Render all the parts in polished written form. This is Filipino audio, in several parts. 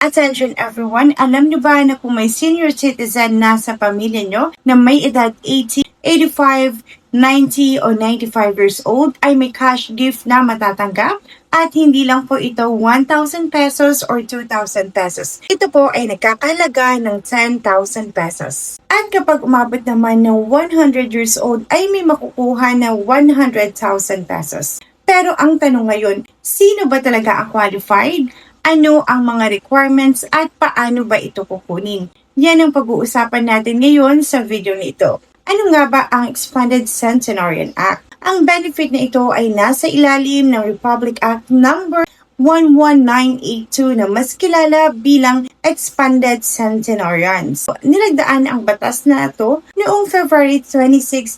Attention everyone, alam niyo ba na kung may senior citizen na sa pamilya nyo na may edad 80, 85, 90 o 95 years old ay may cash gift na matatanggap? At hindi lang po ito 1,000 pesos or 2,000 pesos. Ito po ay nagkakahalaga ng 10,000 pesos. At kapag umabot naman ng 100 years old ay may makukuha na 100,000 pesos. Pero ang tanong ngayon, sino ba talaga ang qualified? Ano ang mga requirements at paano ba ito kukunin? Yan ang pag-uusapan natin ngayon sa video na ito. Ano nga ba ang Expanded Centenarian Act? Ang benefit na ito ay nasa ilalim ng Republic Act number 11982 na mas kilala bilang Expanded Centenarians. Nilagdaan ang batas na ito noong February 26,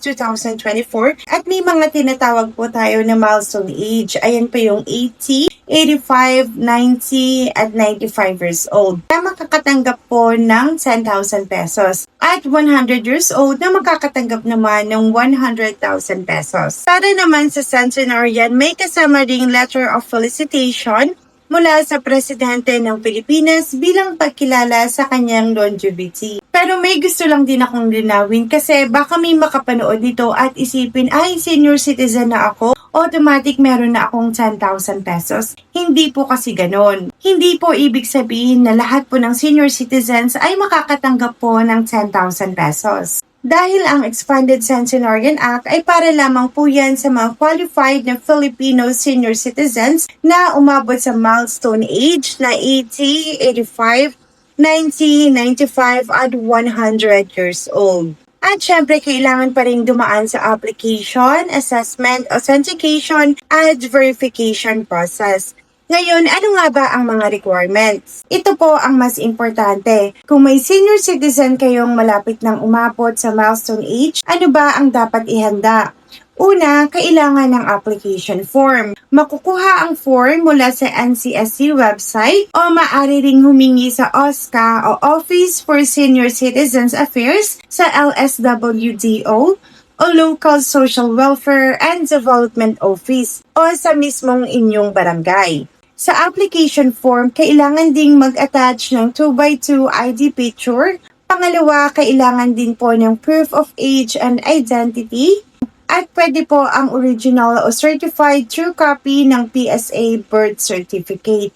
2024 at may mga tinatawag po tayo na milestone age. Ayan pa yung 80, 85, 90 at 95 years old na makakatanggap po ng 10,000 pesos at 100 years old na makakatanggap naman ng 100,000 pesos. Para naman sa centenarian, may kasama ding letter of felicitation mula sa Presidente ng Pilipinas bilang pagkilala sa kanyang longevity. Pero may gusto lang din akong linawin kasi baka may makapanood nito at isipin, ay senior citizen na ako, automatic meron na akong 10,000 pesos. Hindi po kasi ganon. Hindi po ibig sabihin na lahat po ng senior citizens ay makakatanggap po ng 10,000 pesos. Dahil ang Expanded Centenarian Act ay para lamang po yan sa mga qualified na Filipino senior citizens na umabot sa milestone age na 80, 85, 90, 95 at 100 years old. At syempre, kailangan pa rin dumaan sa application, assessment, authentication, at verification process. Ngayon, ano nga ba ang mga requirements? Ito po ang mas importante. Kung may senior citizen kayong malapit ng umabot sa milestone age, ano ba ang dapat ihanda? Una, kailangan ng application form. Makukuha ang form mula sa NCSC website o maaari ring humingi sa OSCA o Office for Senior Citizens Affairs sa LSWDO o Local Social Welfare and Development Office o sa mismong inyong barangay. Sa application form, kailangan ding mag-attach ng 2x2 ID picture. Pangalawa, kailangan din po ng proof of age and identity. At pwede po ang original o certified true copy ng PSA birth certificate.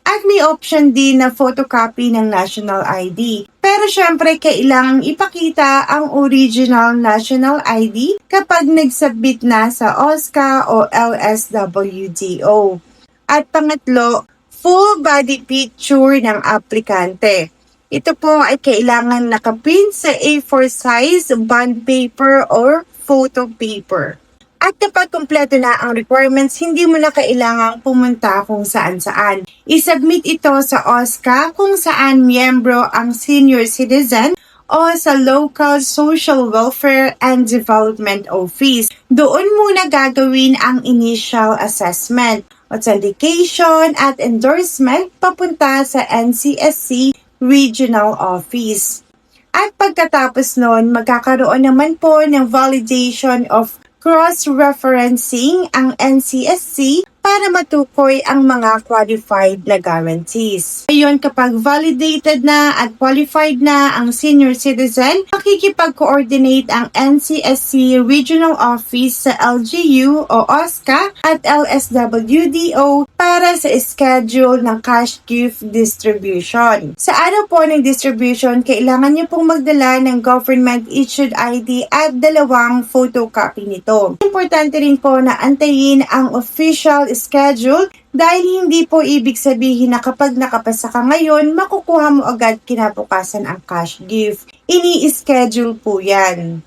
At may option din na photocopy ng national ID. Pero syempre, kailangang ipakita ang original national ID kapag nag-submit na sa OSCA o LSWDO. At pangatlo, full body picture ng aplikante. Ito po ay kailangan nakaprint sa A4 size bond paper or photo paper. At kapag kumpleto na ang requirements, hindi mo na kailangang pumunta kung saan-saan. I-submit ito sa OSCA kung saan miyembro ang senior citizen o sa Local Social Welfare and Development Office. Doon muna gagawin ang initial assessment, authentication at endorsement papunta sa NCSC Regional Office. At pagkatapos nun, magkakaroon naman po ng validation of cross-referencing ang NCSC para matukoy ang mga qualified na guarantees. Ngayon, kapag validated na at qualified na ang senior citizen, makikipag-coordinate ang NCSC Regional Office sa LGU o OSCA at LSWDO para sa schedule ng cash gift distribution. Sa araw po ng distribution, kailangan niyo pong magdala ng government-issued ID at 2 photocopy nito. Importante rin po na antayin ang official schedule dahil hindi po ibig sabihin na kapag nakapasa ka ngayon, makukuha mo agad kinabukasan ang cash gift. Ini-schedule po yan.